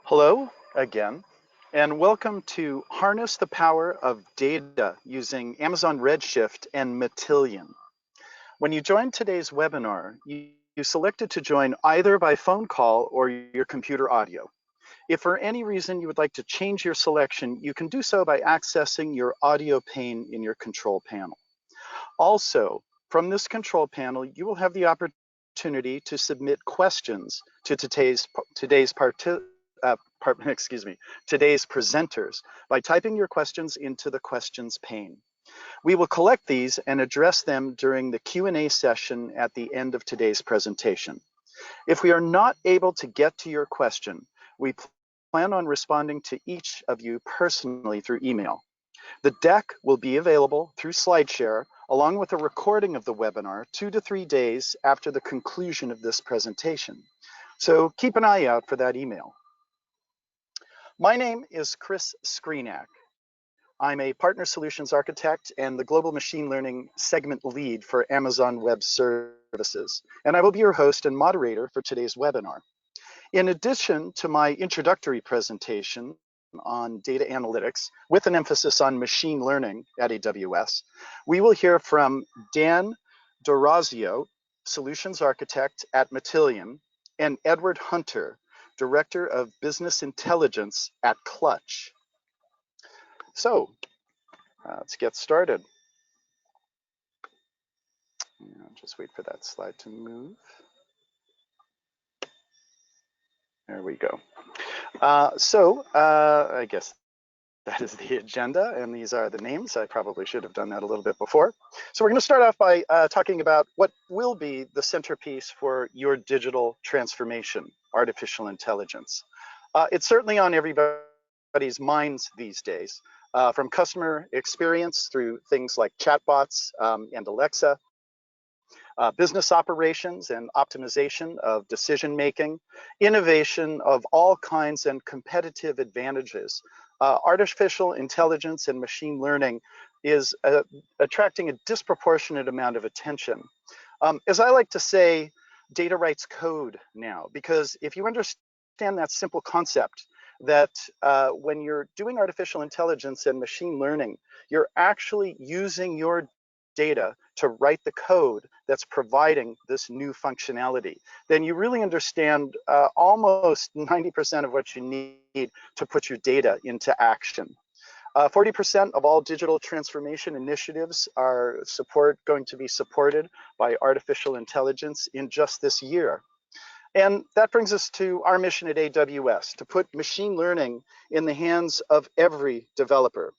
Hello again, and welcome to Harness the Power of Data using Amazon Redshift and Matillion. When you joined today's webinar, you selected to join either by phone call or your computer audio. If for any reason you would like to change your selection, you can do so by accessing your audio pane in your control panel. Also, from this control panel, you will have the opportunity to submit questions to today's presenters by typing your questions into the questions pane. We will collect these and address them during the Q&A session at the end of today's presentation. If we are not able to get to your question, we plan on responding to each of you personally through email. The deck will be available through SlideShare along with a recording of the webinar 2 to 3 days after the conclusion of this presentation. So keep an eye out for that email. My name is Chris Skrinak. I'm a partner solutions architect and the global machine learning segment lead for Amazon Web Services, and I will be your host and moderator for today's webinar. In addition to my introductory presentation on data analytics with an emphasis on machine learning at AWS, we will hear from Dan D'Orazio, solutions architect at Matillion, and Edward Hunter, Director of Business Intelligence at Clutch. So let's get started. I'll just wait for that slide to move. There we go. I guess that is the agenda, and these are the names. I probably should have done that a little bit before. So we're going to start off by talking about what will be the centerpiece for your digital transformation, artificial intelligence. It's certainly on everybody's minds these days, from customer experience through things like chatbots and Alexa, business operations and optimization of decision making, innovation of all kinds and competitive advantages. Artificial intelligence and machine learning is attracting a disproportionate amount of attention. As I like to say, data writes code now, because if you understand that simple concept, that when you're doing artificial intelligence and machine learning, you're actually using your data to write the code that's providing this new functionality, then you really understand almost 90% of what you need to put your data into action. 40% of all digital transformation initiatives are going to be supported by artificial intelligence in just this year. And that brings us to our mission at AWS, to put machine learning in the hands of every developer.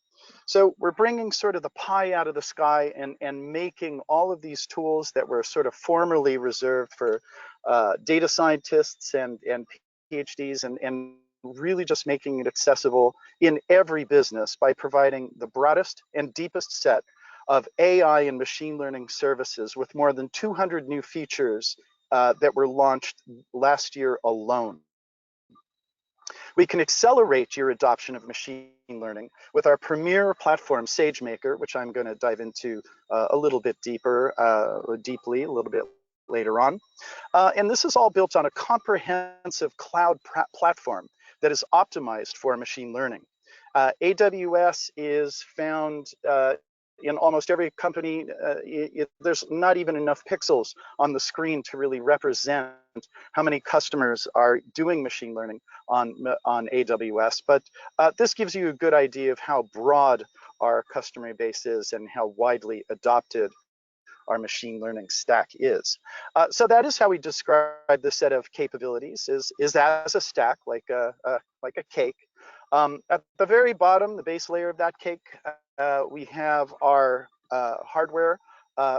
So we're bringing sort of the pie out of the sky and making all of these tools that were sort of formerly reserved for data scientists and PhDs and really just making it accessible in every business by providing the broadest and deepest set of AI and machine learning services with more than 200 new features that were launched last year alone. We can accelerate your adoption of machine learning with our premier platform, SageMaker, which I'm going to dive into a little bit deeply a little bit later on. And this is all built on a comprehensive cloud platform that is optimized for machine learning. AWS is found in almost every company. There's not even enough pixels on the screen to really represent how many customers are doing machine learning on AWS, but this gives you a good idea of how broad our customer base is and how widely adopted our machine learning stack is. So that is how we describe the set of capabilities, is as a stack, like a cake. At the very bottom, the base layer of that cake, we have our hardware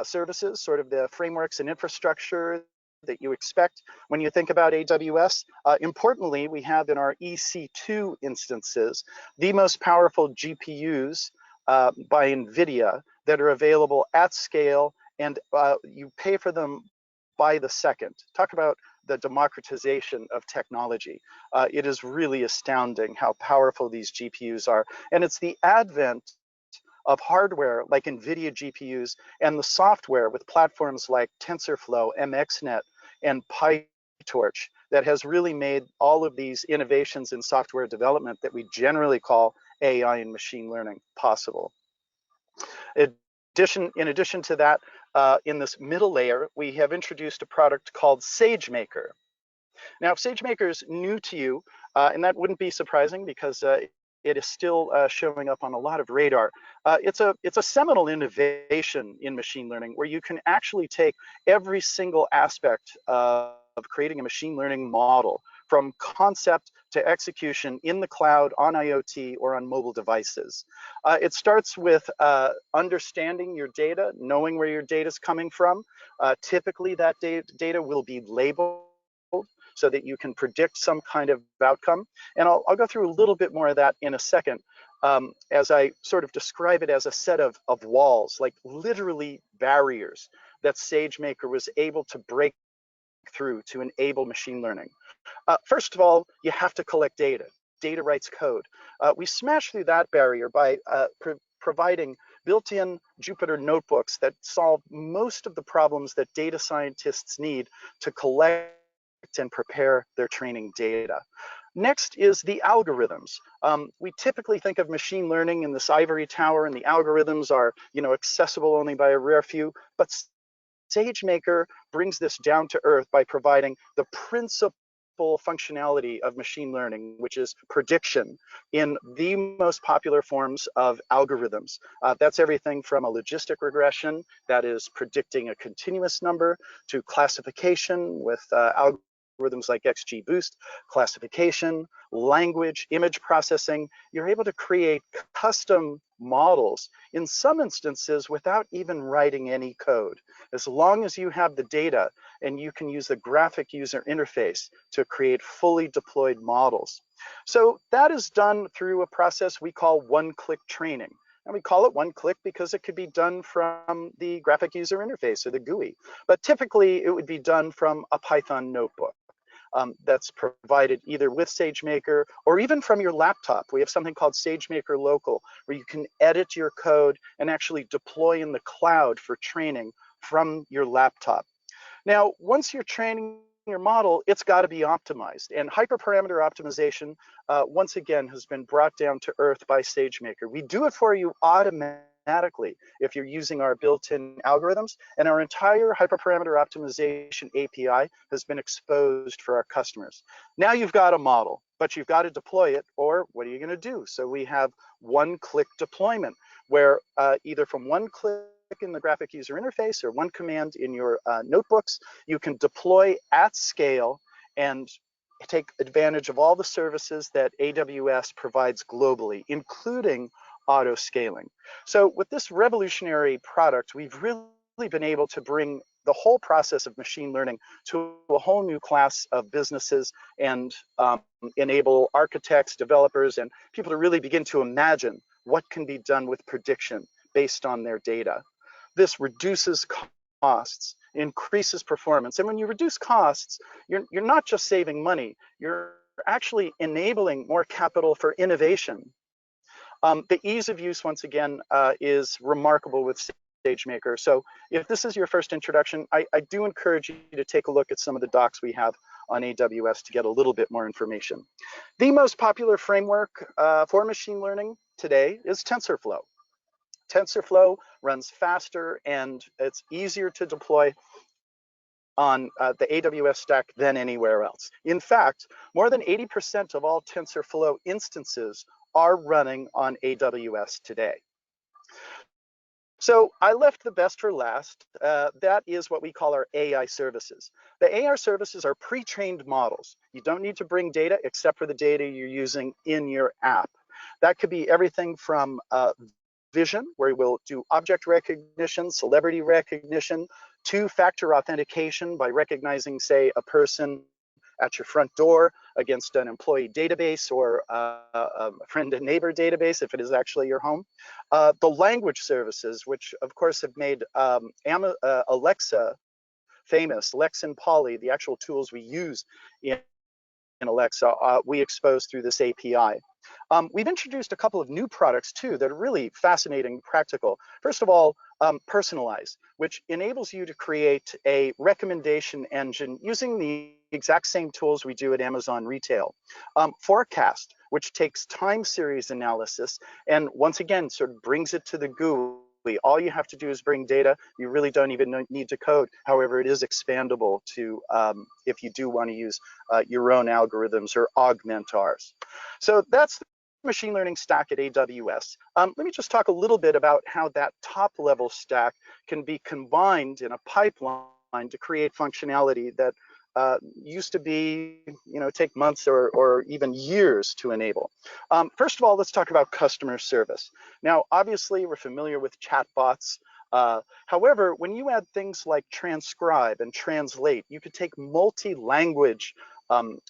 services, sort of the frameworks and infrastructure that you expect when you think about AWS. Importantly, we have in our EC2 instances the most powerful GPUs by NVIDIA that are available at scale, and you pay for them by the second. Talk about the democratization of technology. It is really astounding how powerful these GPUs are, and it's the advent of hardware like NVIDIA GPUs and the software with platforms like TensorFlow, MXNet, and PyTorch that has really made all of these innovations in software development that we generally call AI and machine learning possible. In addition to that, in this middle layer, we have introduced a product called SageMaker. Now, if SageMaker is new to you, and that wouldn't be surprising because it is still showing up on a lot of radar. It's a seminal innovation in machine learning where you can actually take every single aspect of creating a machine learning model from concept to execution in the cloud, on IoT, or on mobile devices. It starts with understanding your data, knowing where your data is coming from. Typically, that data will be labeled so that you can predict some kind of outcome. And I'll go through a little bit more of that in a second, as I sort of describe it as a set of walls, like literally barriers that SageMaker was able to break through to enable machine learning. First of all, you have to collect data. Data writes code. We smash through that barrier by providing built-in Jupyter notebooks that solve most of the problems that data scientists need to collect and prepare their training data. Next is the algorithms. We typically think of machine learning in this ivory tower, and the algorithms are, accessible only by a rare few, but SageMaker brings this down to earth by providing the principal functionality of machine learning, which is prediction in the most popular forms of algorithms. That's everything from a logistic regression that is predicting a continuous number to classification with algorithms like XGBoost, classification, language, image processing. You're able to create custom models in some instances without even writing any code. As long as you have the data and you can use the graphic user interface to create fully deployed models. So that is done through a process we call one-click training. And we call it one-click because it could be done from the graphic user interface or the GUI. But typically it would be done from a Python notebook. That's provided either with SageMaker or even from your laptop. We have something called SageMaker Local, where you can edit your code and actually deploy in the cloud for training from your laptop. Now, once you're training your model, it's got to be optimized. And hyperparameter optimization, once again, has been brought down to earth by SageMaker. We do it for you automatically if you're using our built-in algorithms, and our entire hyperparameter optimization API has been exposed for our customers. Now you've got a model, but you've got to deploy it, or what are you going to do? So we have one-click deployment, where either from one click in the graphic user interface or one command in your notebooks, you can deploy at scale and take advantage of all the services that AWS provides globally, including auto scaling. So with this revolutionary product, we've really been able to bring the whole process of machine learning to a whole new class of businesses and enable architects, developers, and people to really begin to imagine what can be done with prediction based on their data. This reduces costs, increases performance. And when you reduce costs, you're not just saving money, you're actually enabling more capital for innovation. The ease of use, once again, is remarkable with SageMaker. So if this is your first introduction, I do encourage you to take a look at some of the docs we have on AWS to get a little bit more information. The most popular framework for machine learning today is TensorFlow. TensorFlow runs faster and it's easier to deploy on the AWS stack than anywhere else. In fact, more than 80% of all TensorFlow instances are running on AWS today. So I left the best for last. That is what we call our AI services. The AI services are pre-trained models. You don't need to bring data except for the data you're using in your app. That could be everything from vision, where we'll do object recognition, celebrity recognition, two-factor authentication by recognizing, say, a person at your front door against an employee database or a friend and neighbor database if it is actually your home. The language services, which of course have made Alexa famous, Lex and Polly, the actual tools we use in Alexa, we expose through this API. We've introduced a couple of new products too that are really fascinating, practical. First of all, Personalize, which enables you to create a recommendation engine using the exact same tools we do at Amazon Retail. Forecast, which takes time series analysis and once again sort of brings it to the GUI. All you have to do is bring data. You really don't even need to code. However, it is expandable to if you do want to use your own algorithms or augment ours. So that's the machine learning stack at AWS. Let me just talk a little bit about how that top level stack can be combined in a pipeline to create functionality that used to be, take months or even years to enable. First of all, let's talk about customer service. Now, obviously, we're familiar with chatbots. However, when you add things like transcribe and translate, you could take multi-language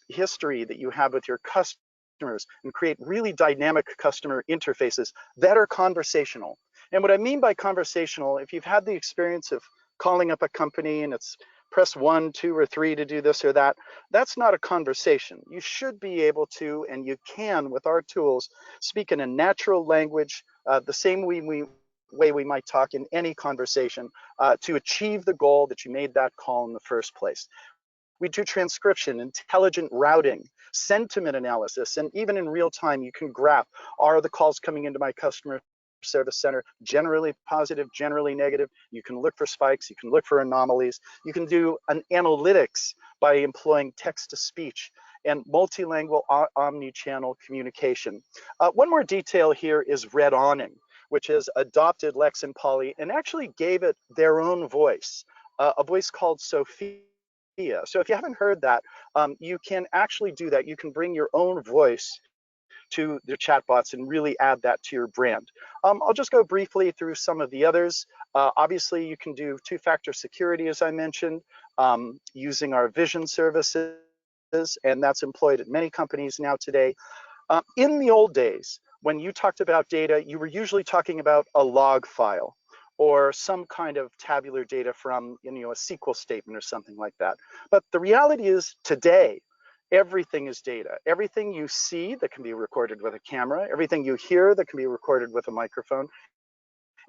history that you have with your customers and create really dynamic customer interfaces that are conversational. And what I mean by conversational, if you've had the experience of calling up a company and it's press 1, 2, or 3 to do this or that, that's not a conversation. You should be able to, and you can with our tools, speak in a natural language, the same way we might talk in any conversation to achieve the goal that you made that call in the first place. We do transcription, intelligent routing, sentiment analysis, and even in real time, you can graph, are the calls coming into my customer service center generally positive, generally negative? You can look for spikes, you can look for anomalies, you can do an analytics by employing text to speech and multilingual omni-channel communication. One more detail here is red awning, which has adopted Lex and Poly and actually gave it their own voice, a voice called Sophia. So if you haven't heard that, you can actually do that. You can bring your own voice to the chatbots and really add that to your brand. I'll just go briefly through some of the others. Obviously, you can do two-factor security, as I mentioned, using our vision services, and that's employed at many companies now today. In the old days, when you talked about data, you were usually talking about a log file or some kind of tabular data from a SQL statement or something like that. But the reality is today, everything is data. Everything you see that can be recorded with a camera, everything you hear that can be recorded with a microphone,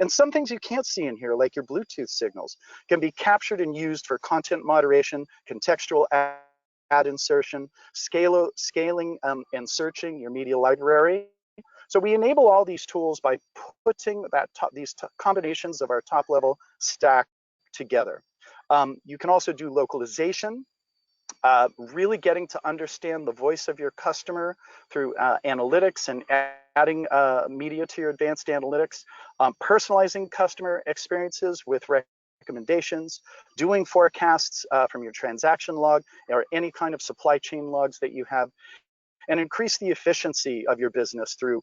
and some things you can't see in here, like your Bluetooth signals, can be captured and used for content moderation, contextual ad insertion, scaling and searching your media library. So we enable all these tools by putting these combinations of our top level stack together. You can also do localization, really getting to understand the voice of your customer through analytics and adding media to your advanced analytics, personalizing customer experiences with recommendations, doing forecasts from your transaction log or any kind of supply chain logs that you have, and increase the efficiency of your business through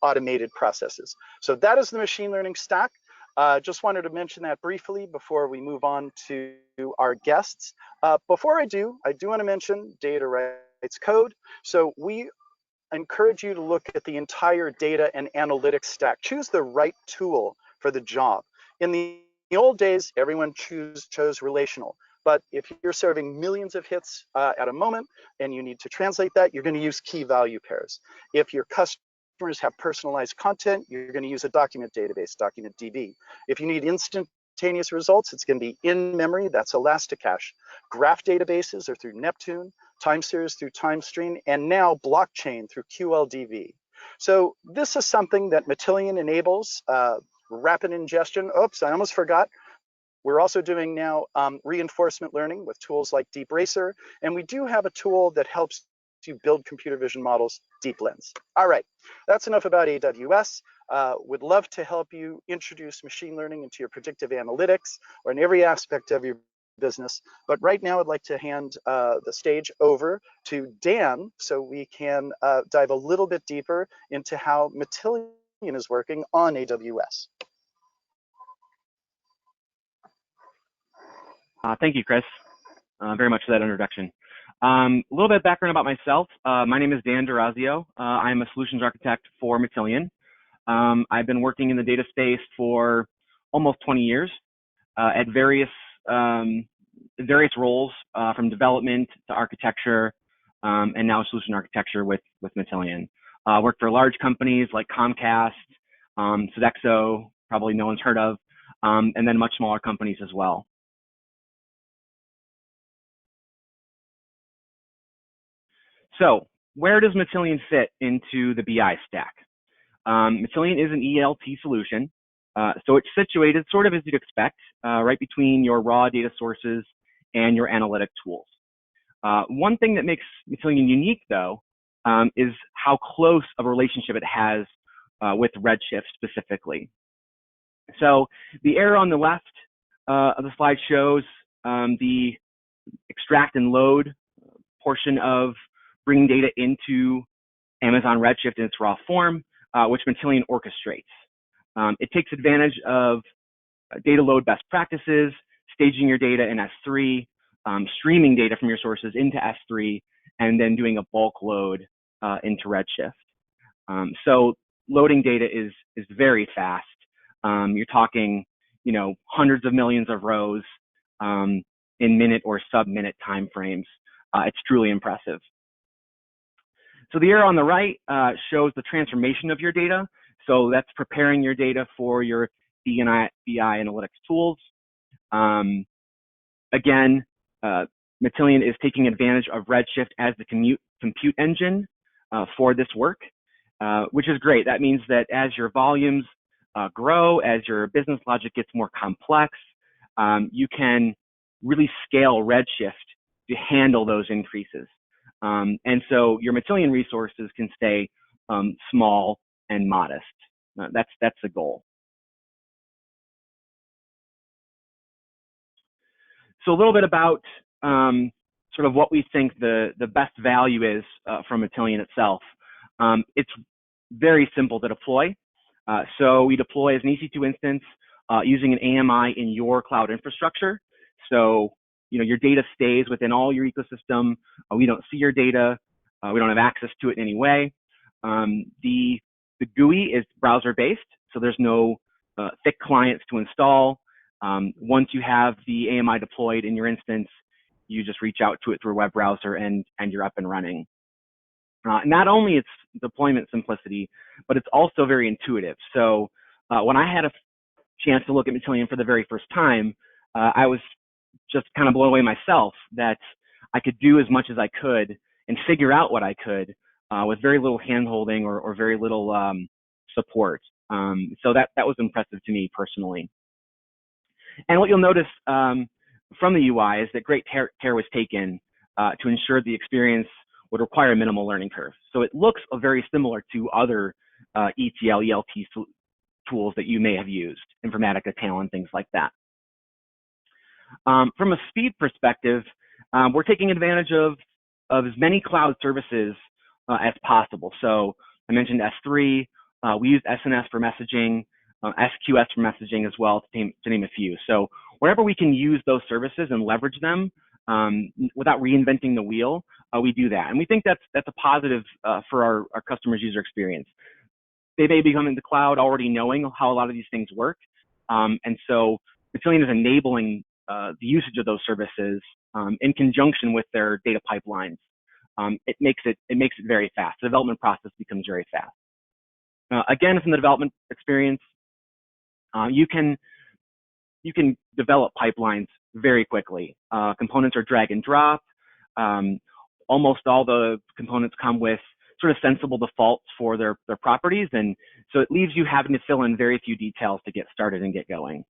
automated processes. So that is the machine learning stack. Just wanted to mention that briefly before we move on to our guests. Before I do want to mention data rights code. So we encourage you to look at the entire data and analytics stack. Choose the right tool for the job. In the old days, everyone chose relational. But if you're serving millions of hits at a moment and you need to translate that, you're going to use key value pairs. If your customers have personalized content, you're going to use a document database, document DB. If you need instantaneous results, it's going to be in memory, that's Elasticache. Graph databases are through Neptune, time series through TimeStream, and now blockchain through QLDB. So this is something that Matillion enables, rapid ingestion. Oops, I almost forgot. We're also doing now reinforcement learning with tools like Deep Racer, and we do have a tool that helps you build computer vision models, Deep Lens. All right, that's enough about AWS. Would love to help you introduce machine learning into your predictive analytics or in every aspect of your business. But right now, I'd like to hand the stage over to Dan so we can dive a little bit deeper into how Matillion is working on AWS. Thank you, Chris, very much for that introduction. A little bit of background about myself. My name is Dan D'Orazio. I'm a solutions architect for Matillion. I've been working in the data space for almost 20 years at various roles, from development to architecture, and now solution architecture with Matillion. Worked for large companies like Comcast, Sodexo, probably no one's heard of, and then much smaller companies as well. So where does Matillion fit into the BI stack? Matillion is an ELT solution, so it's situated sort of as you'd expect, right between your raw data sources and your analytic tools. One thing that makes Matillion unique, though, is how close of a relationship it has with Redshift specifically. So the arrow on the left of the slide shows the extract and load portion of bringing data into Amazon Redshift in its raw form, which Matillion orchestrates. It takes advantage of data load best practices, staging your data in S3, streaming data from your sources into S3, and then doing a bulk load into Redshift. So loading data is very fast. You're talking, hundreds of millions of rows in minute or sub-minute timeframes. It's truly impressive. So the arrow on the right shows the transformation of your data. So that's preparing your data for your BI analytics tools. Again, Matillion is taking advantage of Redshift as the compute engine for this work, which is great. That means that as your volumes grow, as your business logic gets more complex, you can really scale Redshift to handle those increases. And so your Matillion resources can stay small and modest. That's the goal. So a little bit about sort of what we think the best value is from Matillion itself. It's very simple to deploy. So we deploy as an EC2 instance using an AMI in your cloud infrastructure. So your data stays within all your ecosystem. We don't see your data. We don't have access to it in any way. The GUI is browser-based, so there's no thick clients to install. Once you have the AMI deployed in your instance, you just reach out to it through a web browser and you're up and running. Not only its deployment simplicity, but it's also very intuitive. So when I had a chance to look at Matillion for the very first time, I was just kind of blown away myself that I could do as much as I could and figure out what I could with very little handholding or very little support. So that was impressive to me personally. And what you'll notice from the UI is that great care was taken to ensure the experience would require a minimal learning curve. So it looks very similar to other ETL, ELT tools that you may have used, Informatica, Talon, things like that. From a speed perspective, we're taking advantage of as many cloud services as possible. So I mentioned S3, we use SNS for messaging, SQS for messaging as well, to name a few. So wherever we can use those services and leverage them without reinventing the wheel, we do that. And we think that's a positive for our customers' user experience. They may be coming to the cloud already knowing how a lot of these things work. And so Matillion is enabling the usage of those services in conjunction with their data pipelines. It makes it very fast. The development process becomes very fast. Again, from the development experience, you can develop pipelines very quickly. Components are drag and drop. Almost all the components come with sort of sensible defaults for their properties, and so it leaves you having to fill in very few details to get started and get going.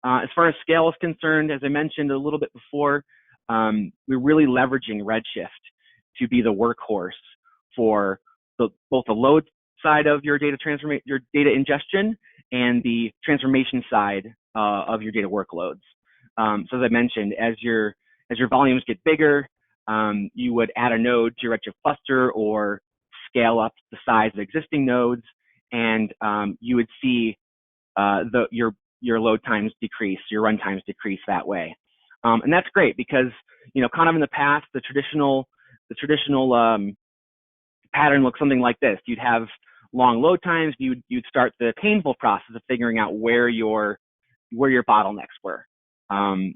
As far as scale is concerned, as I mentioned a little bit before, we're really leveraging Redshift to be the workhorse for both the load side of your data ingestion and the transformation side of your data workloads. So as I mentioned, as your volumes get bigger, you would add a node to your Redshift cluster or scale up the size of existing nodes, and you would see your load times decrease, your run times decrease that way. And that's great because, kind of in the past, the traditional pattern looks something like this. You'd have long load times. You'd start the painful process of figuring out where your bottlenecks were.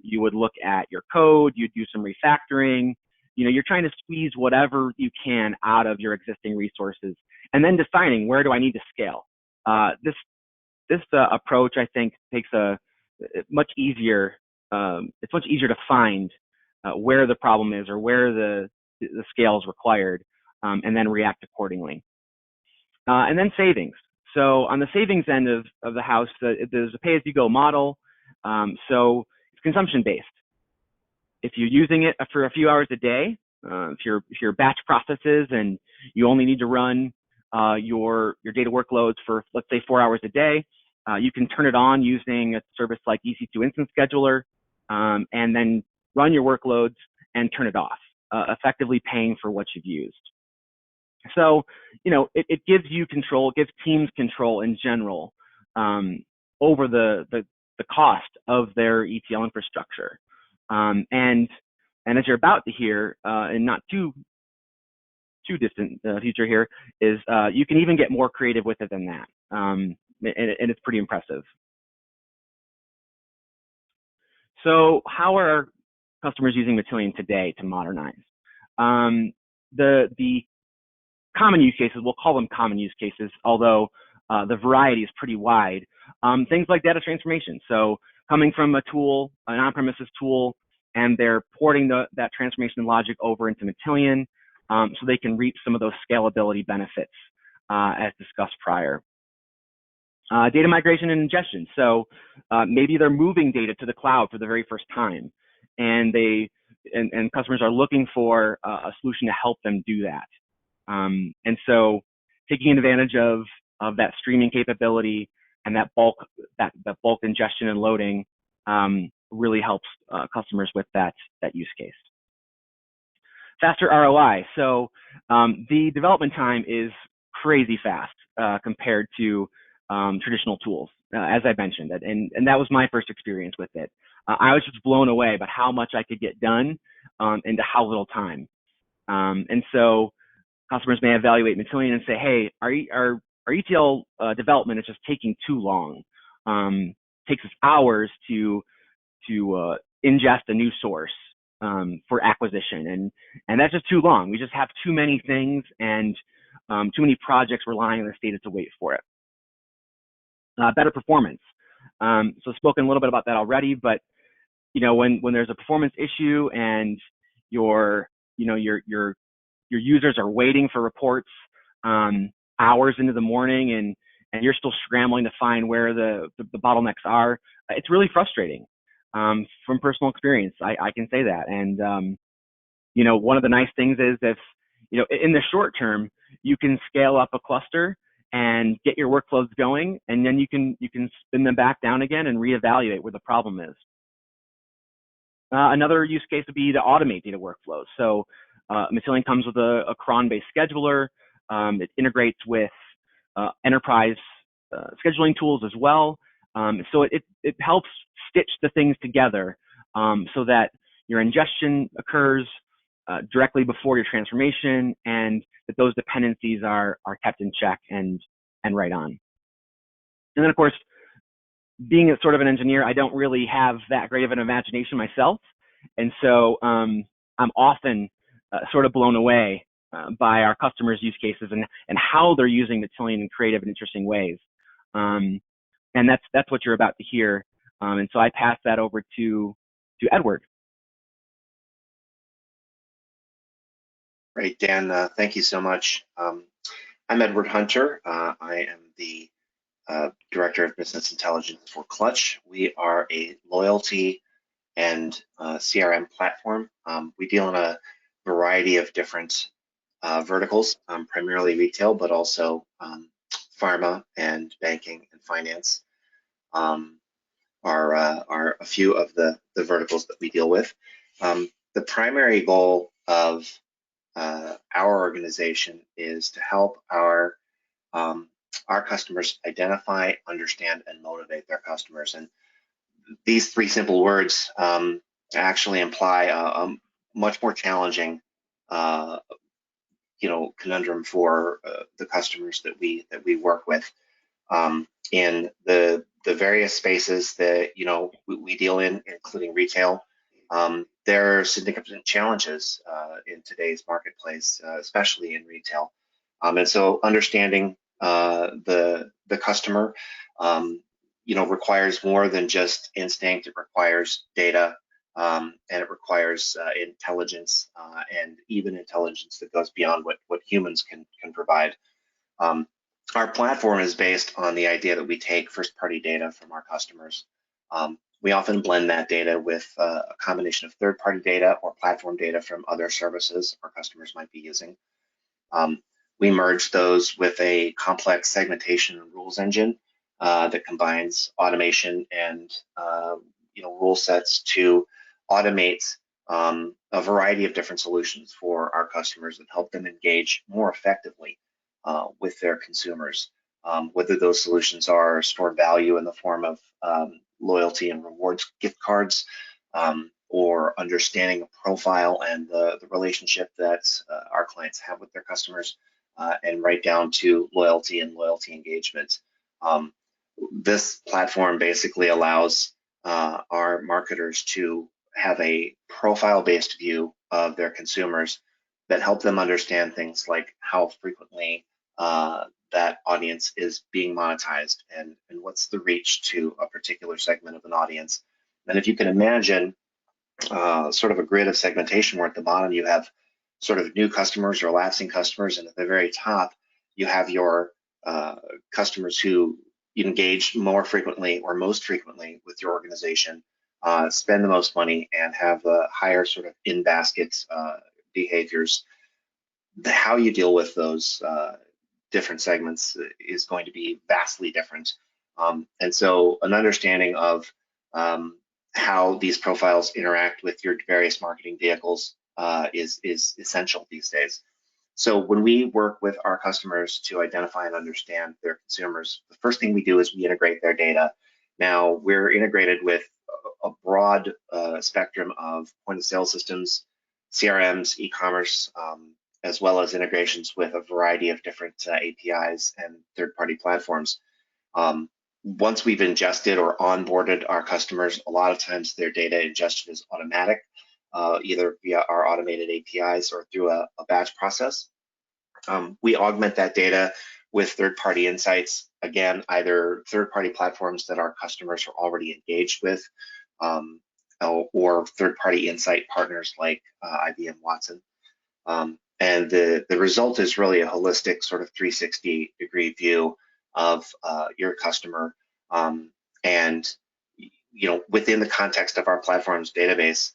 You would look at your code. You'd do some refactoring. You're trying to squeeze whatever you can out of your existing resources, and then deciding where do I need to scale. This approach, I think, takes much easier. It's much easier to find where the problem is or where the scale is required, and then react accordingly. And then savings. So on the savings end of the house, there's a pay-as-you-go model. So it's consumption-based. If you're using it for a few hours a day, if you're batch processes and you only need to run your data workloads for, let's say, 4 hours a day, you can turn it on using a service like EC2 Instance Scheduler, and then run your workloads and turn it off, effectively paying for what you've used. So, it gives you control, it gives teams control in general over the cost of their ETL infrastructure. And as you're about to hear, in not too distant future here, is you can even get more creative with it than that. And it's pretty impressive. So how are our customers using Matillion today to modernize? The common use cases, we'll call them common use cases, although the variety is pretty wide. Things like data transformation. So coming from a tool, an on-premises tool, and they're porting that transformation logic over into Matillion, so they can reap some of those scalability benefits as discussed prior. Data migration and ingestion. So maybe they're moving data to the cloud for the very first time, and customers are looking for a solution to help them do that. And so taking advantage of that streaming capability and that bulk ingestion and loading really helps customers with that use case. Faster ROI. So the development time is crazy fast compared to traditional tools, as I mentioned, and that was my first experience with it. I was just blown away by how much I could get done into how little time. And so customers may evaluate Matillion and say, hey, our ETL development is just taking too long. Takes us hours to ingest a new source for acquisition, and that's just too long. We just have too many things and too many projects relying on this data to wait for it. Better performance. So spoken a little bit about that already, but when there's a performance issue and your users are waiting for reports hours into the morning, and you're still scrambling to find where the bottlenecks are, it's really frustrating. From personal experience, I can say that. And one of the nice things is if in the short term you can scale up a cluster and get your workflows going, and then you can spin them back down again and reevaluate where the problem is. Another use case would be to automate data workflows. So Matillion comes with a cron-based scheduler. It integrates with enterprise scheduling tools as well. So it helps stitch the things together so that your ingestion occurs directly before your transformation, and that those dependencies are kept in check and right on. And then, of course, being a sort of an engineer, I don't really have that great of an imagination myself. And so I'm often sort of blown away by our customers' use cases and how they're using Matillion in creative and interesting ways. And that's what you're about to hear. And so I pass that over to Edward. Great, Dan. Thank you so much. I'm Edward Hunter. I am the Director of Business Intelligence for Clutch. We are a loyalty and CRM platform. We deal in a variety of different verticals, primarily retail, but also pharma and banking and finance are a few of the verticals that we deal with. The primary goal of our organization is to help our customers identify, understand, and motivate their customers. And these three simple words actually imply a much more challenging, conundrum for the customers that we work with in the various spaces that we deal in, including retail. There are significant challenges in today's marketplace, especially in retail. And so understanding the customer, requires more than just instinct. It requires data, and it requires intelligence and even intelligence that goes beyond what humans can provide. Our platform is based on the idea that we take first-party data from our customers. We often blend that data with a combination of third-party data or platform data from other services our customers might be using. We merge those with a complex segmentation and rules engine that combines automation and rule sets to automate a variety of different solutions for our customers that help them engage more effectively with their consumers. Whether those solutions are stored value in the form of loyalty and rewards gift cards, or understanding a profile and the relationship that our clients have with their customers, and right down to loyalty and loyalty engagement. This platform basically allows our marketers to have a profile-based view of their consumers that help them understand things like how frequently that audience is being monetized and what's the reach to a particular segment of an audience. And if you can imagine sort of a grid of segmentation where at the bottom you have sort of new customers or lapsing customers, and at the very top you have your customers who engage more frequently or most frequently with your organization, spend the most money, and have higher sort of in-basket behaviors. How you deal with those different segments is going to be vastly different. And so an understanding of how these profiles interact with your various marketing vehicles is essential these days. So when we work with our customers to identify and understand their consumers, the first thing we do is we integrate their data. Now, we're integrated with a broad spectrum of point-of-sale systems, CRMs, e-commerce, as well as integrations with a variety of different APIs and third-party platforms. Once we've ingested or onboarded our customers, a lot of times their data ingestion is automatic, either via our automated APIs or through a batch process. We augment that data with third-party insights, again, either third-party platforms that our customers are already engaged with, or third-party insight partners like IBM Watson. And the result is really a holistic sort of 360-degree view of your customer. And within the context of our platform's database,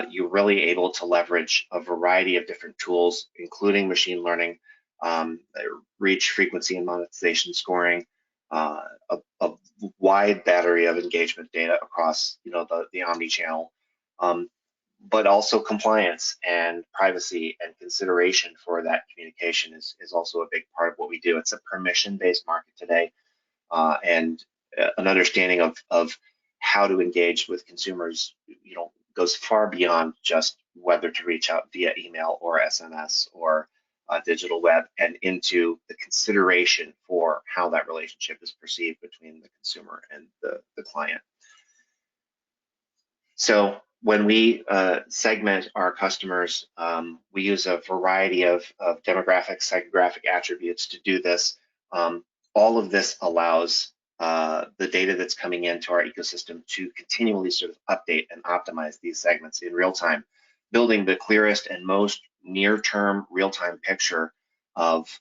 you're really able to leverage a variety of different tools, including machine learning, reach, frequency, and monetization scoring, a wide battery of engagement data across the omni-channel, but also compliance and privacy and consideration for that communication is also a big part of what we do. It's a permission-based market today, and an understanding of how to engage with consumers goes far beyond just whether to reach out via email or SMS or digital web, and into the consideration for how that relationship is perceived between the consumer and the client. So when we segment our customers, we use a variety of demographic, psychographic attributes to do this. All of this allows the data that's coming into our ecosystem to continually sort of update and optimize these segments in real time, building the clearest and most near-term real-time picture of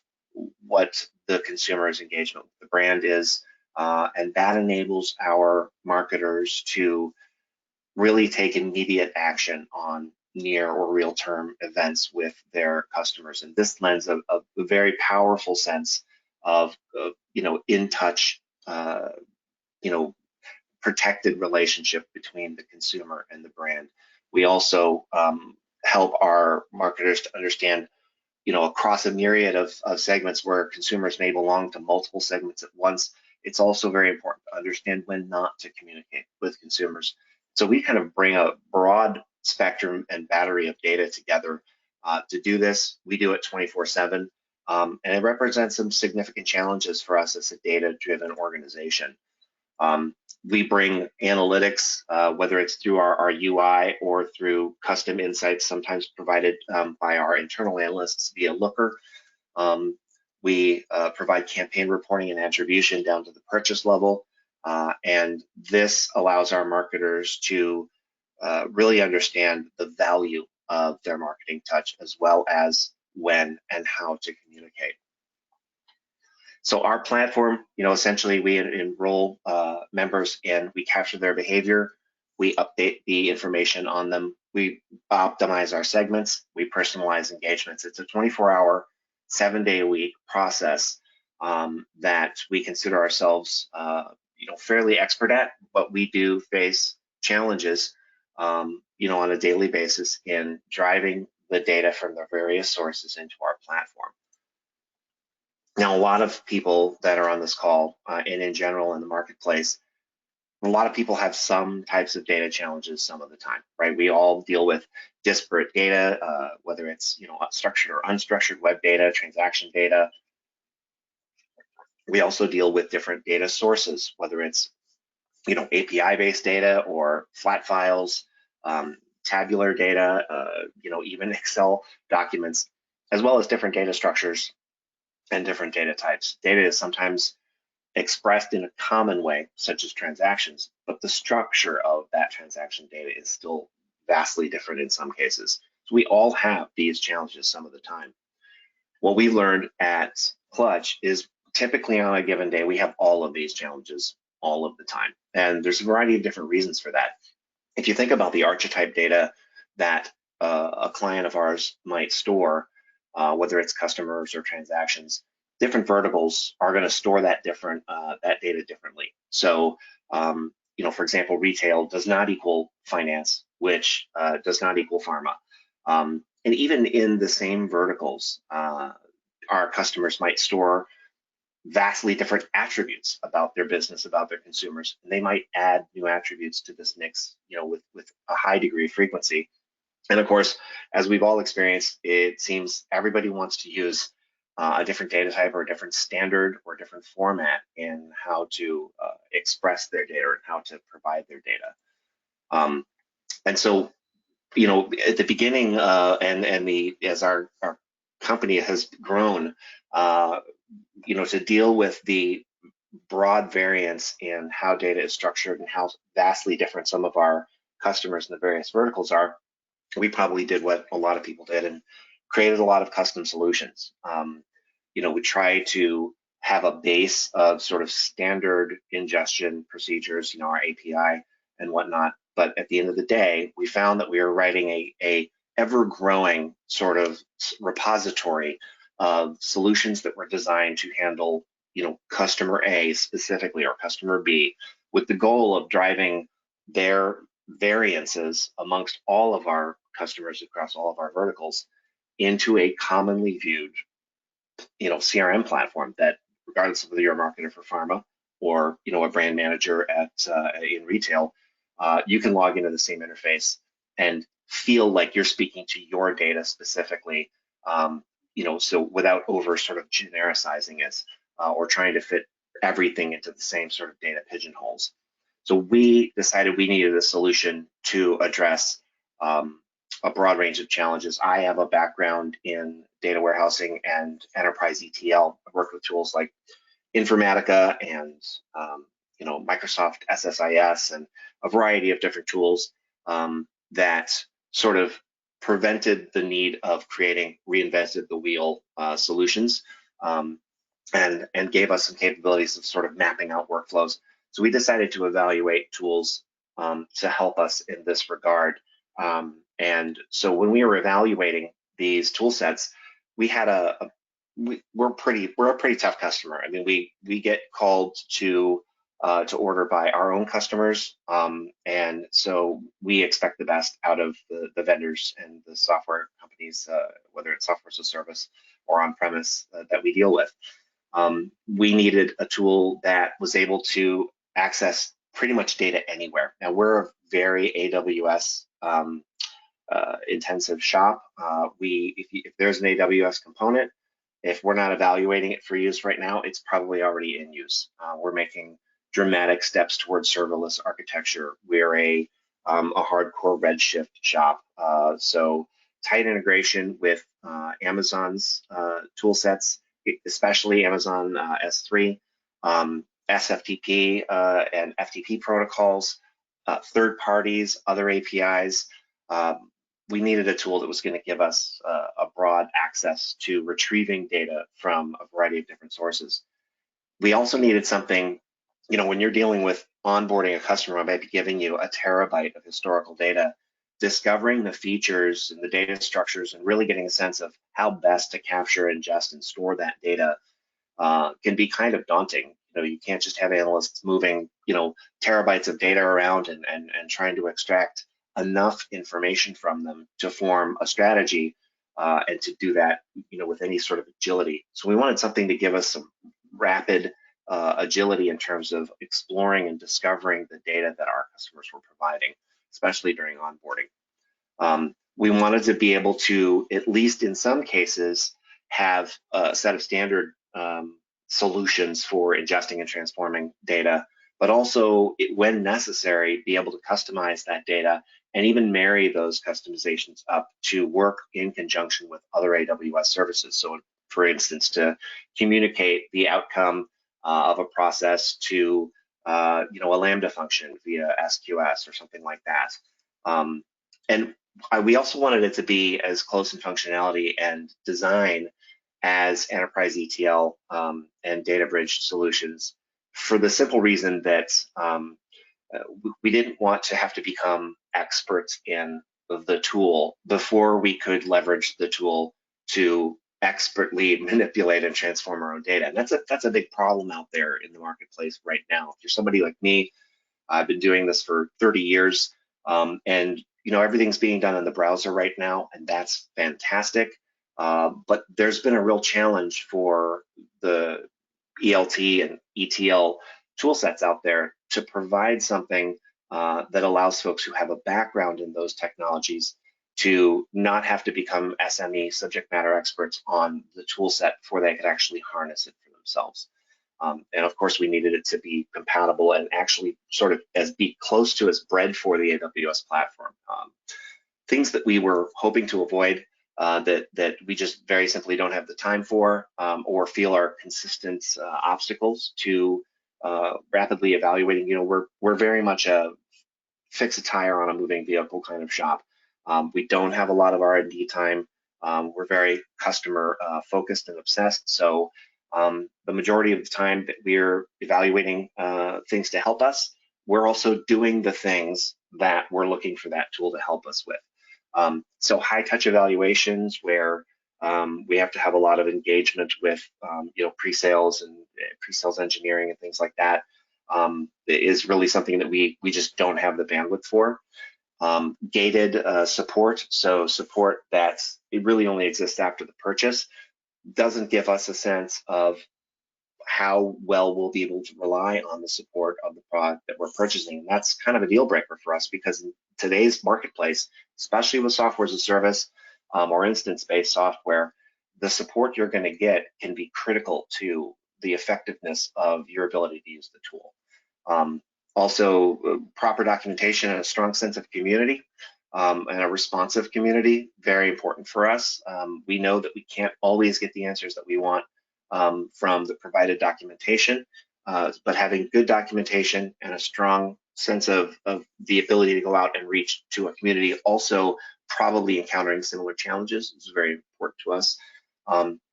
what the consumer's engagement with the brand is. And that enables our marketers to really take immediate action on near or real-term events with their customers. And this lends a very powerful sense of in touch, protected relationship between the consumer and the brand. We also help our marketers to understand, across a myriad of segments where consumers may belong to multiple segments at once. It's also very important to understand when not to communicate with consumers. So we kind of bring a broad spectrum and battery of data together to do this. We do it 24/7, and it represents some significant challenges for us as a data-driven organization. We bring analytics, whether it's through our UI or through custom insights, sometimes provided by our internal analysts via Looker. We provide campaign reporting and attribution down to the purchase level. And this allows our marketers to really understand the value of their marketing touch, as well as when and how to communicate. So our platform, essentially we enroll members and we capture their behavior. We update the information on them. We optimize our segments. We personalize engagements. It's a 24-hour, 7-day-a-week process that we consider ourselves, fairly expert at, but we do face challenges, on a daily basis in driving the data from the various sources into our platform. Now, a lot of people that are on this call and in general in the marketplace, a lot of people have some types of data challenges some of the time, right? We all deal with disparate data, whether it's structured or unstructured web data, transaction data. We also deal with different data sources, whether it's API-based data or flat files, tabular data, even Excel documents, as well as different data structures and different data types. Data is sometimes expressed in a common way, such as transactions, but the structure of that transaction data is still vastly different in some cases. So we all have these challenges some of the time. What we learned at Clutch is typically on a given day, we have all of these challenges all of the time. And there's a variety of different reasons for that. If you think about the archetype data that a client of ours might store, whether it's customers or transactions, different verticals are going to store that data differently. So, for example, retail does not equal finance, which does not equal pharma. And even in the same verticals, our customers might store vastly different attributes about their business, about their consumers, and they might add new attributes to this mix, with a high degree of frequency. And of course, as we've all experienced, it seems everybody wants to use a different data type or a different standard or a different format in how to express their data and how to provide their data. And so, at the beginning, as our company has grown, to deal with the broad variance in how data is structured and how vastly different some of our customers in the various verticals are, we probably did what a lot of people did and created a lot of custom solutions. We try to have a base of sort of standard ingestion procedures, our API and whatnot. But at the end of the day, we found that we were writing a ever-growing sort of repository of solutions that were designed to handle, customer A specifically or customer B, with the goal of driving their variances amongst all of our customers across all of our verticals into a commonly viewed, CRM platform that, regardless of whether you're a marketer for pharma or, a brand manager in retail, you can log into the same interface and feel like you're speaking to your data specifically, so without over sort of genericizing it or trying to fit everything into the same sort of data pigeonholes. So we decided we needed a solution to address a broad range of challenges. I have a background in data warehousing and enterprise ETL. I've worked with tools like Informatica and Microsoft SSIS and a variety of different tools that sort of prevented the need of creating reinvented the wheel solutions and gave us some capabilities of sort of mapping out workflows. So we decided to evaluate tools to help us in this regard. And so when we were evaluating these tool sets, we had we're a pretty tough customer. I mean, we get called to order by our own customers, and so we expect the best out of the vendors and the software companies, whether it's software as a service or on-premise that we deal with. We needed a tool that was able to access pretty much data anywhere. Now, we're a very AWS intensive shop. If there's an AWS component, if we're not evaluating it for use right now, it's probably already in use. We're making dramatic steps towards serverless architecture. We're a hardcore Redshift shop. So tight integration with Amazon's tool sets, especially Amazon S3, SFTP and FTP protocols, third parties, other APIs. We needed a tool that was going to give us a broad access to retrieving data from a variety of different sources. We also needed something, when you're dealing with onboarding a customer, I might be giving you a terabyte of historical data, discovering the features and the data structures and really getting a sense of how best to capture, ingest, and store that data can be kind of daunting. You can't just have analysts moving, terabytes of data around and trying to extract enough information from them to form a strategy and to do that, with any sort of agility. So we wanted something to give us some rapid agility in terms of exploring and discovering the data that our customers were providing, especially during onboarding. We wanted to be able to, at least in some cases, have a set of standard solutions for ingesting and transforming data, but also, when necessary, be able to customize that data and even marry those customizations up to work in conjunction with other AWS services. So, for instance, to communicate the outcome of a process to a Lambda function via SQS or something like that. And we also wanted it to be as close in functionality and design as enterprise ETL and data bridge solutions, for the simple reason that we didn't want to have to become experts in the tool before we could leverage the tool to expertly manipulate and transform our own data. And that's a big problem out there in the marketplace right now. If you're somebody like me, I've been doing this for 30 years, and everything's being done in the browser right now, and that's fantastic. But there's been a real challenge for the ELT and ETL tool sets out there to provide something that allows folks who have a background in those technologies to not have to become SME, subject matter experts, on the tool set before they could actually harness it for themselves. And of course, we needed it to be compatible and actually sort of be close to as bred for the AWS platform. Things that we were hoping to avoid that we just very simply don't have the time for or feel are consistent obstacles to rapidly evaluating. We're very much a fix a tire on a moving vehicle kind of shop. We don't have a lot of R&D time. We're very customer focused and obsessed. So the majority of the time that we're evaluating things to help us, we're also doing the things that we're looking for that tool to help us with. So high touch evaluations where we have to have a lot of engagement with pre-sales and pre-sales engineering and things like that is really something that we just don't have the bandwidth for. Gated support, so support that it really only exists after the purchase, doesn't give us a sense of how well we'll be able to rely on the support of the product that we're purchasing. And that's kind of a deal breaker for us, because in today's marketplace, especially with software as a service or instance-based software, the support you're going to get can be critical to the effectiveness of your ability to use the tool. Also, proper documentation and a strong sense of community and a responsive community, very important for us. We know that we can't always get the answers that we want from the provided documentation, but having good documentation and a strong sense of the ability to go out and reach to a community also probably encountering similar challenges is very important to us.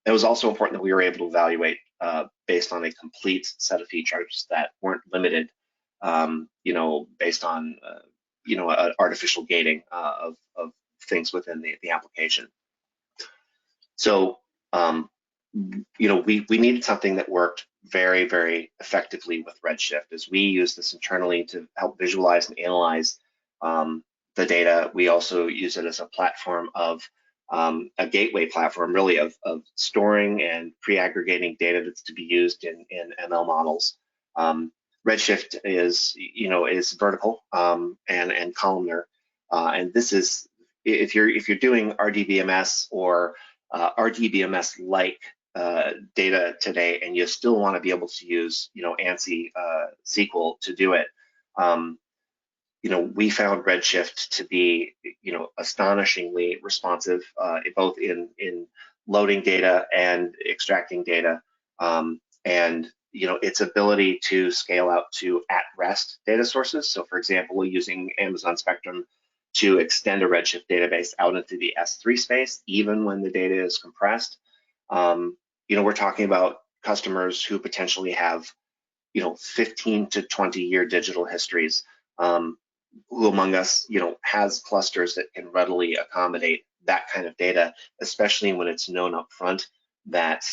It was also important that we were able to evaluate based on a complete set of features that weren't limited, based on artificial gating of things within the application. So we needed something that worked very, very effectively with Redshift. As we use this internally to help visualize and analyze the data, we also use it as a platform of a gateway platform, really, of storing and pre-aggregating data that's to be used in ML models. Redshift is vertical and columnar, and this is if you're doing RDBMS or RDBMS-like data today, and you still want to be able to use ANSI SQL to do it. We found Redshift to be astonishingly responsive, both in loading data and extracting data, and its ability to scale out to at-rest data sources. So for example, using Amazon Spectrum to extend a Redshift database out into the S3 space, even when the data is compressed. We're talking about customers who potentially have, 15 to 20-year digital histories. Who among us, has clusters that can readily accommodate that kind of data, especially when it's known up front that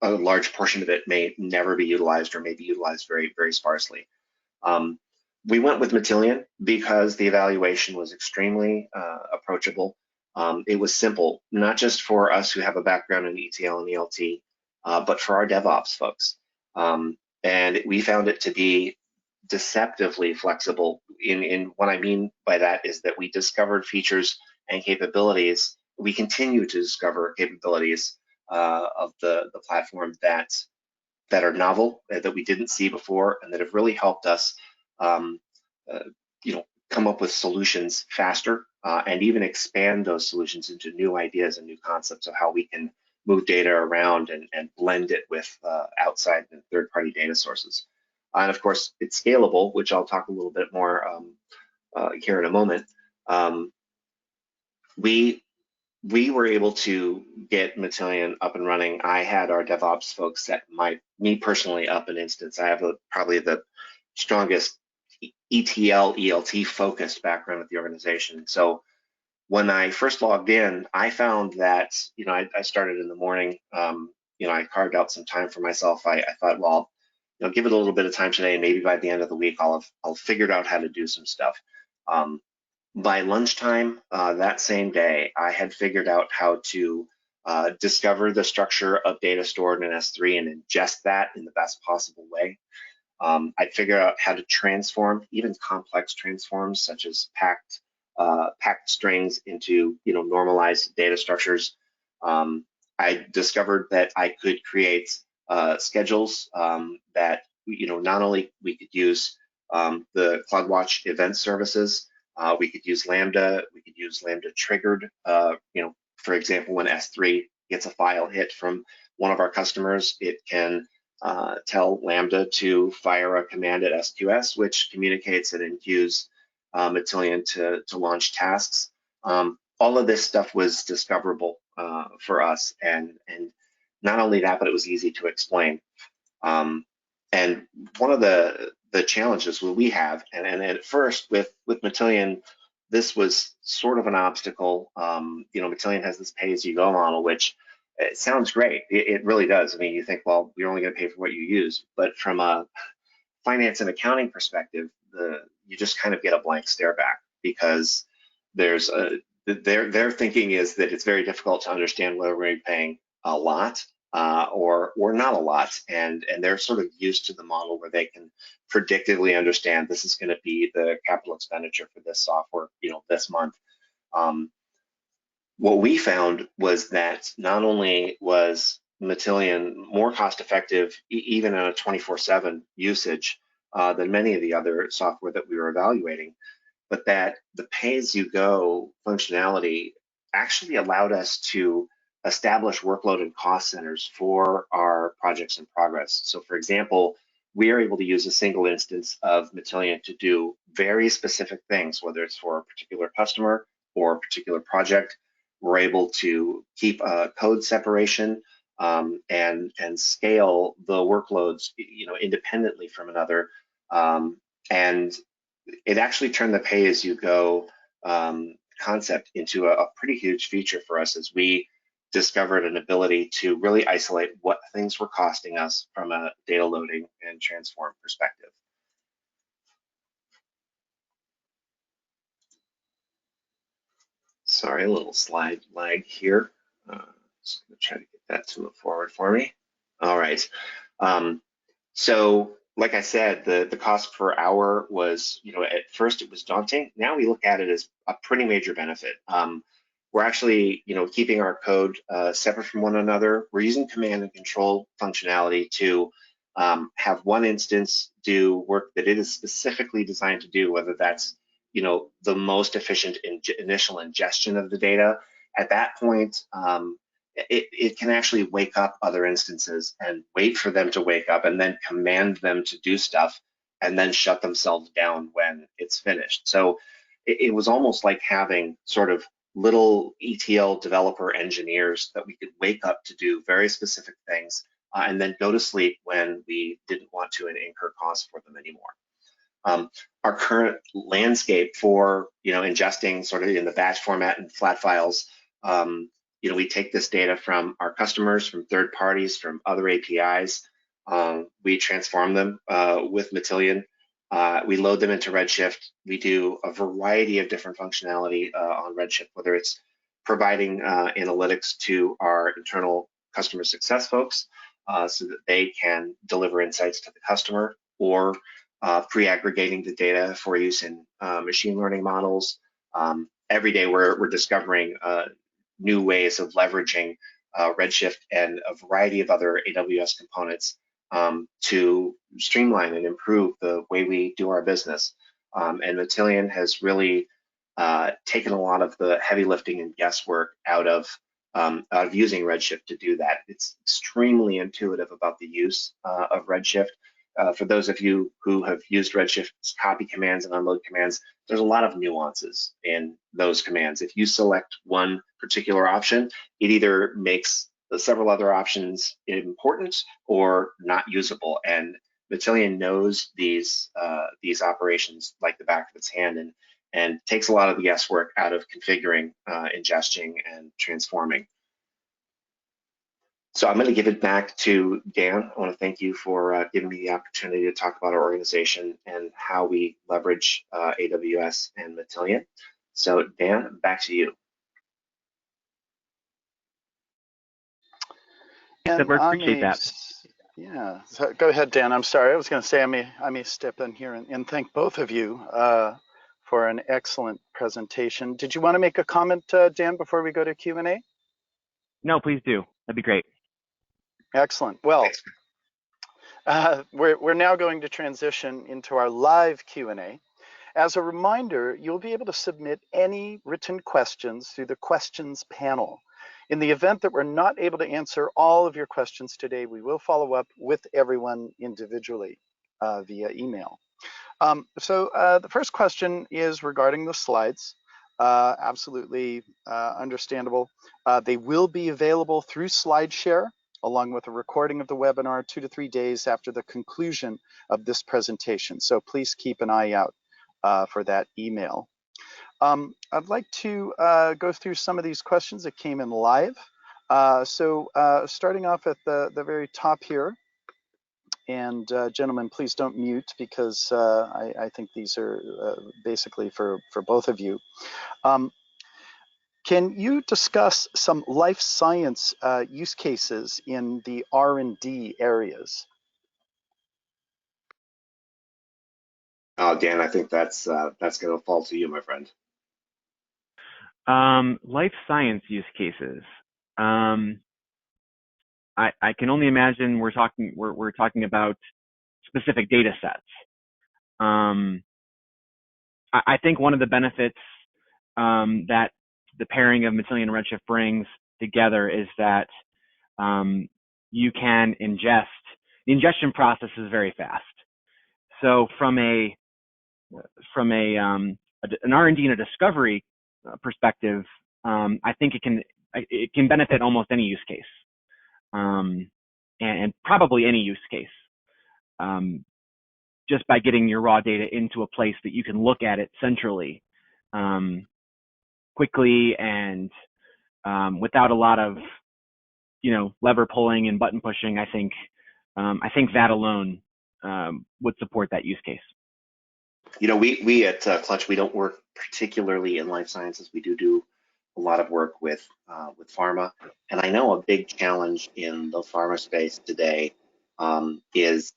a large portion of it may never be utilized or may be utilized very, very sparsely. We went with Matillion because the evaluation was extremely approachable. It was simple, not just for us who have a background in ETL and ELT, but for our DevOps folks. And we found it to be deceptively flexible. In what I mean by that is that we discovered features and capabilities. We continue to discover capabilities of the platform that are novel, that we didn't see before, and that have really helped us, come up with solutions faster and even expand those solutions into new ideas and new concepts of how we can move data around and blend it with outside and third-party data sources. And of course, it's scalable, which I'll talk a little bit more here in a moment. We were able to get Matillion up and running. I had our DevOps folks set me personally up an instance. I have probably the strongest ETL, ELT focused background at the organization. So when I first logged in, I found that, I started in the morning. I carved out some time for myself. I thought, well, give it a little bit of time today, and maybe by the end of the week, I'll figured out how to do some stuff. By lunchtime that same day, I had figured out how to discover the structure of data stored in S3 and ingest that in the best possible way. I'd figure out how to transform even complex transforms such as packed strings into normalized data structures. I discovered that I could create schedules that not only we could use the CloudWatch event services, we could use Lambda. We could use Lambda triggered. For example, when S3 gets a file hit from one of our customers, it can tell Lambda to fire a command at SQS, which communicates and enqueues Matillion to launch tasks. All of this stuff was discoverable for us, and not only that, but it was easy to explain. And one of the challenges we have, and at first with Matillion, this was sort of an obstacle. Matillion has this pay-as-you-go model, which it sounds great. It really does. I mean, you think, well, you're only going to pay for what you use, but from a finance and accounting perspective, you just kind of get a blank stare back, because there's their thinking is that it's very difficult to understand whether we're paying a lot or not a lot, and they're sort of used to the model where they can predictively understand this is going to be the capital expenditure for this software, this month. What we found was that not only was Matillion more cost effective, even on a 24/7 usage than many of the other software that we were evaluating, but that the pay-as-you-go functionality actually allowed us to establish workload and cost centers for our projects in progress. So for example, we are able to use a single instance of Matillion to do very specific things, whether it's for a particular customer or a particular project. We're able to keep code separation and scale the workloads, independently from another. And it actually turned the pay-as-you-go concept into a pretty huge feature for us, as we discovered an ability to really isolate what things were costing us from a data loading and transform perspective. Sorry, a little slide lag here. Just gonna try to get that to move forward for me. All right. So like I said, the cost per hour was, at first it was daunting. Now we look at it as a pretty major benefit. We're actually, keeping our code separate from one another. We're using command and control functionality to have one instance do work that it is specifically designed to do, whether that's, the most efficient initial ingestion of the data. At that point, it can actually wake up other instances and wait for them to wake up and then command them to do stuff and then shut themselves down when it's finished. So it was almost like having sort of little ETL developer engineers that we could wake up to do very specific things and then go to sleep when we didn't want to and incur costs for them anymore. Our current landscape for ingesting sort of in the batch format and flat files, we take this data from our customers, from third parties, from other APIs. We transform them with Matillion. We load them into Redshift. We do a variety of different functionality on Redshift, whether it's providing analytics to our internal customer success folks so that they can deliver insights to the customer, or pre-aggregating the data for use in machine learning models. Every day we're discovering new ways of leveraging Redshift and a variety of other AWS components to streamline and improve the way we do our business. And Matillion has really taken a lot of the heavy lifting and guesswork out of using Redshift to do that. It's extremely intuitive about the use of Redshift. For those of you who have used Redshift's copy commands and unload commands, there's a lot of nuances in those commands. If you select one particular option, it either makes several other options important or not usable. And Matillion knows these operations like the back of its hand and takes a lot of the guesswork out of configuring, ingesting, and transforming. So I'm going to give it back to Dan. I want to thank you for giving me the opportunity to talk about our organization and how we leverage AWS and Matillion. So Dan, back to you. And appreciate that. Yeah, so go ahead, Dan. I'm sorry. I was going to say I may step in here and thank both of you for an excellent presentation. Did you want to make a comment, Dan, before we go to Q&A? No, please do. That'd be great. Excellent. Well, we're now going to transition into our live Q&A. As a reminder, you'll be able to submit any written questions through the questions panel. In the event that we're not able to answer all of your questions today, we will follow up with everyone individually via email. So the first question is regarding the slides. Absolutely understandable. They will be available through SlideShare, along with a recording of the webinar 2 to 3 days after the conclusion of this presentation. So please keep an eye out for that email. I'd like to go through some of these questions that came in live. Starting off at the very top here, and gentlemen, please don't mute because I think these are basically for both of you. Can you discuss some life science use cases in the R&D areas? Oh, Dan, I think that's going to fall to you, my friend. Life science use cases. I can only imagine we're talking about specific data sets. I think one of the benefits that the pairing of Matillion and Redshift brings together is that you can ingest. The ingestion process is very fast. So from an R&D and a discovery perspective, I think it can benefit almost any use case, and probably any use case, just by getting your raw data into a place that you can look at it centrally, quickly and without a lot of lever pulling and button pushing. I think that alone would support that use case. We at Clutch, we don't work particularly in life sciences. We do a lot of work with pharma, and I know a big challenge in the pharma space today is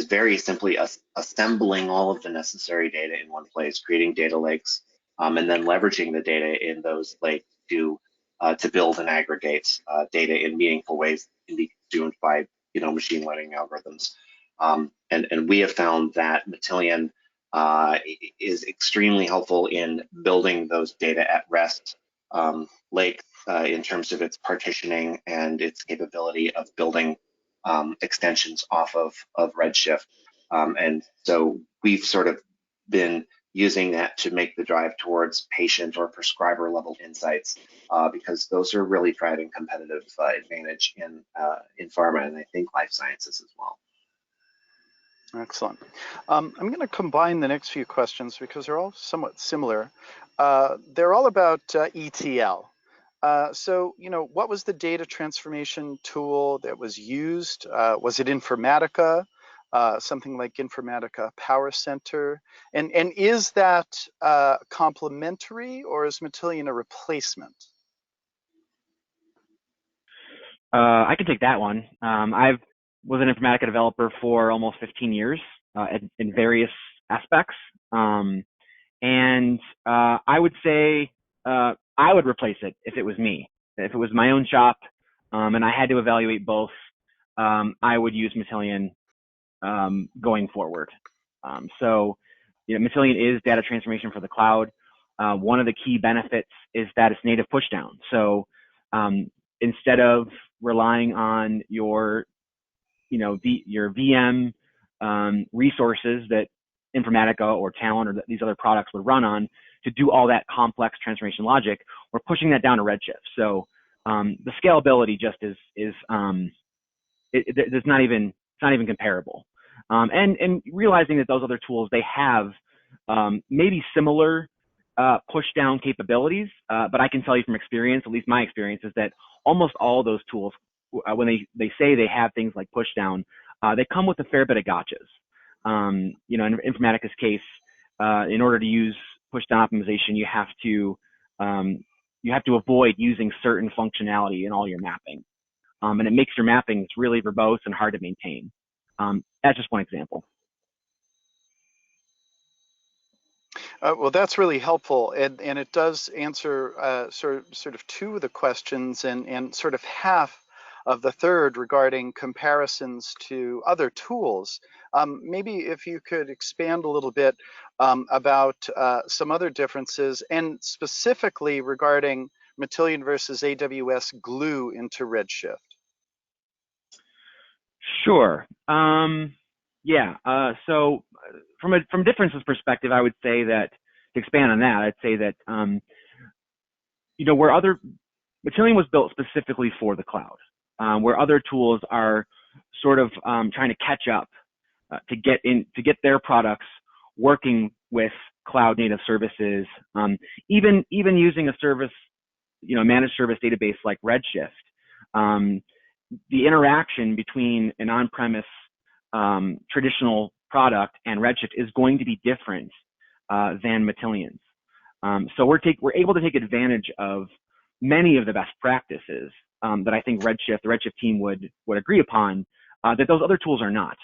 very simply assembling all of the necessary data in one place, creating data lakes, and then leveraging the data in those lakes to build and aggregate data in meaningful ways that can be consumed by machine learning algorithms. And we have found that Matillion is extremely helpful in building those data at rest lakes in terms of its partitioning and its capability of building extensions off of Redshift. And so we've sort of been using that to make the drive towards patient or prescriber level insights, because those are really driving competitive advantage in pharma and I think life sciences as well. Excellent. I'm going to combine the next few questions because they're all somewhat similar. They're all about ETL. So, what was the data transformation tool that was used? Was it Informatica, something like Informatica Power Center? And is that complementary, or is Matillion a replacement? I can take that one. I was an Informatica developer for almost 15 years in various aspects. And I would say I would replace it if it was me. If it was my own shop and I had to evaluate both, I would use Matillion going forward. So, Matillion is data transformation for the cloud. One of the key benefits is that it's native pushdown. So instead of relying on your VM resources that Informatica or Talent or these other products would run on to do all that complex transformation logic, we're pushing that down to Redshift. So the scalability just is it's not even comparable. And realizing that those other tools, they have maybe similar push down capabilities, but I can tell you from experience, at least my experience, is that almost all of those tools, when they say they have things like push down, they come with a fair bit of gotchas. In Informatica's case, in order to use push down optimization, you have to avoid using certain functionality in all your mapping. And it makes your mappings really verbose and hard to maintain. That's just one example. Well, that's really helpful, and it does answer sort of two of the questions and sort of half of the third regarding comparisons to other tools. Maybe if you could expand a little bit about some other differences, and specifically regarding Matillion versus AWS Glue into Redshift. Sure. Yeah. So from differences perspective, I would say that to expand on that, I'd say that where Matillion was built specifically for the cloud, where other tools are sort of trying to catch up to get their products working with cloud native services, even using a service, managed service database like Redshift. The interaction between an on-premise traditional product and Redshift is going to be different than Matillion's. So we're able to take advantage of many of the best practices that I think the Redshift team would agree upon that those other tools are not.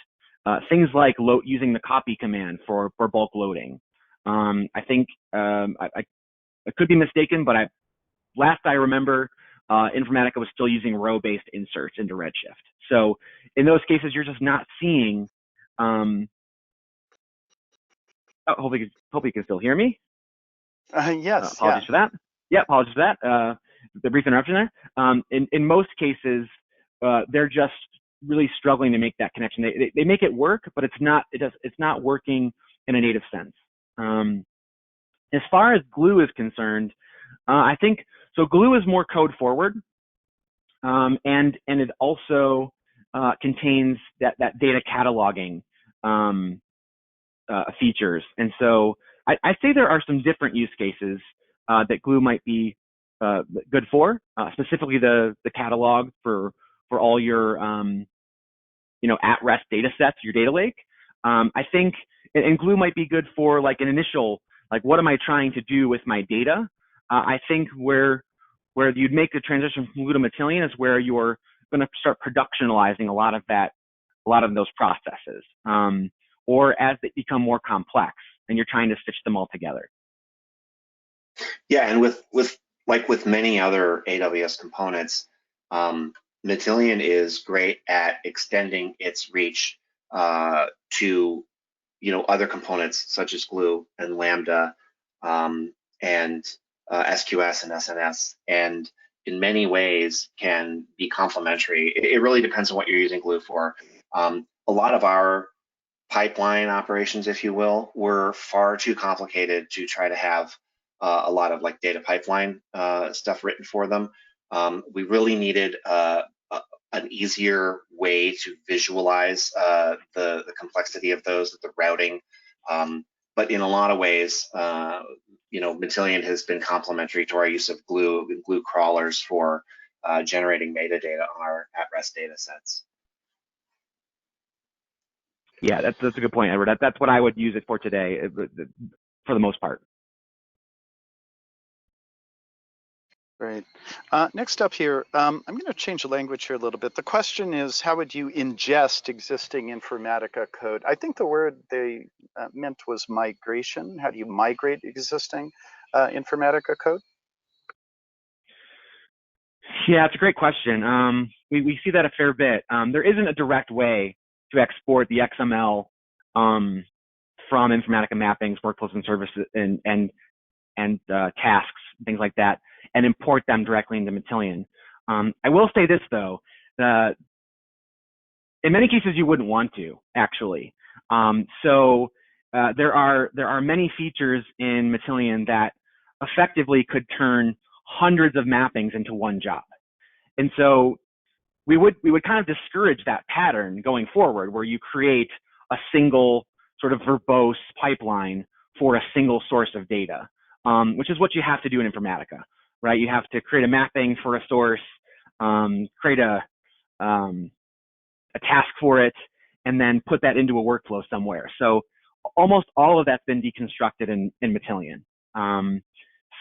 Things like using the copy command for bulk loading. I think I could be mistaken, but last I remember, Informatica was still using row-based inserts into Redshift. So in those cases, you're just not seeing. Hopefully you can still hear me. Yes. Apologies for that. Yeah, apologies for that. The brief interruption there. In most cases, they're just really struggling to make that connection. They make it work, but it's not working in a native sense. As far as Glue is concerned, I think so. Glue is more code forward, and it also contains that data cataloging features. And so I say there are some different use cases that Glue might be good for, specifically the catalog for all your at-rest data sets, your data lake. I think, and Glue might be good for like an initial, like what am I trying to do with my data? I think where you'd make the transition from Glue to Matillion is where you're going to start productionalizing a lot of those processes, or as they become more complex and you're trying to stitch them all together. Yeah, and with many other AWS components, Matillion is great at extending its reach to other components such as Glue and Lambda and SQS and SNS, and in many ways can be complementary. It really depends on what you're using glue for. A lot of our pipeline operations, if you will, were far too complicated to try to have a lot of like data pipeline stuff written for them. We really needed an easier way to visualize the complexity of those, the routing. But in a lot of ways, Matillion has been complementary to our use of glue and glue crawlers for generating metadata on our at-rest data sets. Yeah, that's a good point, Edward. That's what I would use it for today, for the most part. Great. Next up here, I'm going to change the language here a little bit. The question is, how would you ingest existing Informatica code? I think the word they meant was migration. How do you migrate existing Informatica code? Yeah, it's a great question. We see that a fair bit. There isn't a direct way to export the XML from Informatica mappings, workflows, and services, and tasks, things like that, and import them directly into Matillion. I will say this though, in many cases you wouldn't want to actually. There are many features in Matillion that effectively could turn hundreds of mappings into one job, and so we would kind of discourage that pattern going forward, where you create a single sort of verbose pipeline for a single source of data, which is what you have to do in Informatica, right? You have to create a mapping for a source, create a task for it, and then put that into a workflow somewhere. So almost all of that's been deconstructed in Matillion.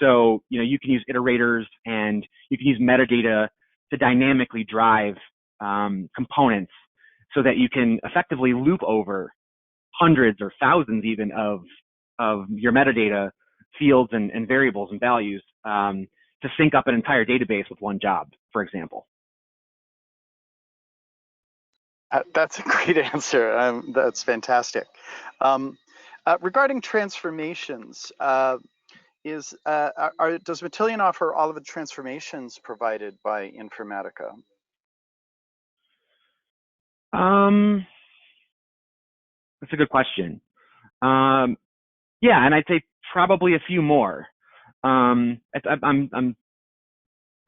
So you can use iterators, and you can use metadata to dynamically drive components so that you can effectively loop over hundreds or thousands even of your metadata fields and variables and values to sync up an entire database with one job, for example. That's a great answer. That's fantastic. Regarding transformations, does Matillion offer all of the transformations provided by Informatica? That's a good question. Yeah, and I'd say probably a few more. I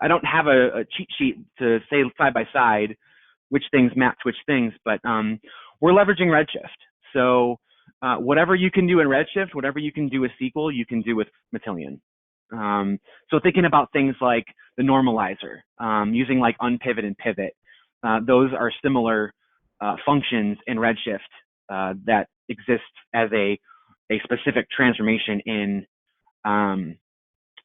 don't have a cheat sheet to say side by side which things map to which things, but we're leveraging Redshift. So whatever you can do in Redshift, whatever you can do with SQL, you can do with Matillion. So thinking about things like the normalizer, using like unpivot and pivot, those are similar functions in Redshift that exist as a specific transformation in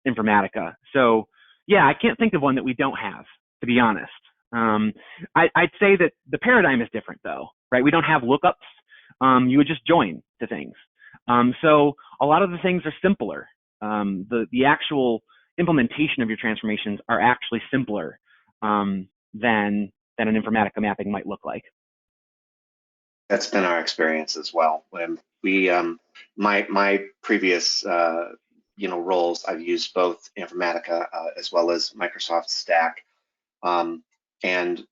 Informatica. So yeah, I can't think of one that we don't have, to be honest. I'd say that the paradigm is different though, right? We don't have lookups. You would just join to things. So a lot of the things are simpler. The actual implementation of your transformations are actually simpler than an Informatica mapping might look like. That's been our experience as well. When we, my previous, roles, I've used both Informatica as well as Microsoft Stack, and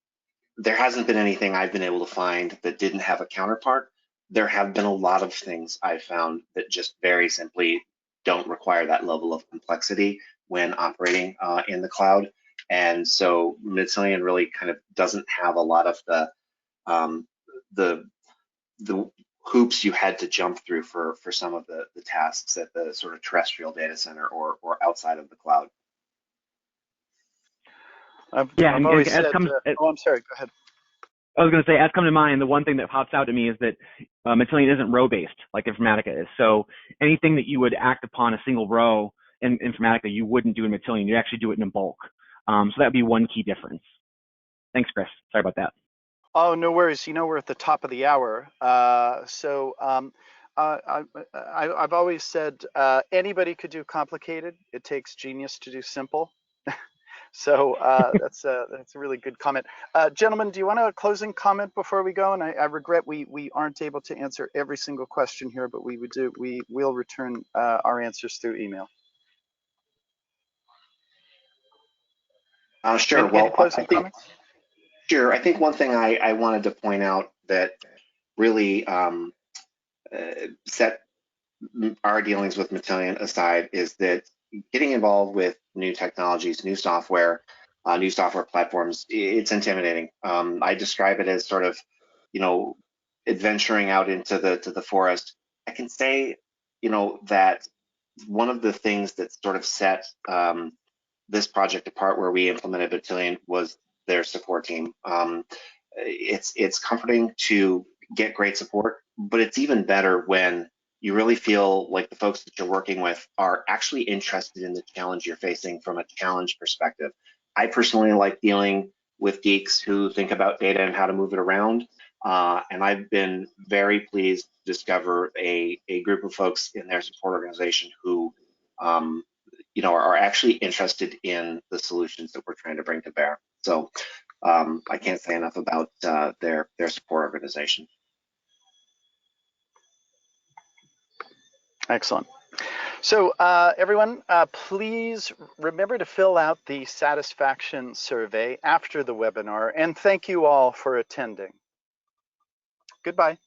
there hasn't been anything I've been able to find that didn't have a counterpart. There have been a lot of things I've found that just very simply don't require that level of complexity when operating in the cloud. And so Matillion really kind of doesn't have a lot of the hoops you had to jump through for some of the tasks at the sort of terrestrial data center or outside of the cloud. I've always said, oh, I'm sorry, go ahead. I was going to say, as come to mind, the one thing that pops out to me is that Matillion isn't row-based like Informatica is. So anything that you would act upon a single row in Informatica, you wouldn't do in Matillion. You actually do it in bulk. So that would be one key difference. Thanks, Chris. Sorry about that. Oh, no worries. We're at the top of the hour. I've always said anybody could do complicated. It takes genius to do simple. So that's a really good comment. Gentlemen, do you want a closing comment before we go? And I regret we aren't able to answer every single question here, but we will return our answers through email. Sure. Any Well, I closing think comments? sure. I think one thing I wanted to point out that really set our dealings with Matillion aside is that getting involved with new technologies, new software platforms, it's intimidating. I describe it as sort of, you know, adventuring out into the forest. I can say, that one of the things that sort of set this project apart, where we implemented Matillion, was their support team. It's comforting to get great support, but it's even better when you really feel like the folks that you're working with are actually interested in the challenge you're facing from a challenge perspective. I personally like dealing with geeks who think about data and how to move it around. And I've been very pleased to discover a group of folks in their support organization who, are actually interested in the solutions that we're trying to bring to bear. So I can't say enough about their support organization. Excellent. So everyone, please remember to fill out the satisfaction survey after the webinar, and thank you all for attending. Goodbye.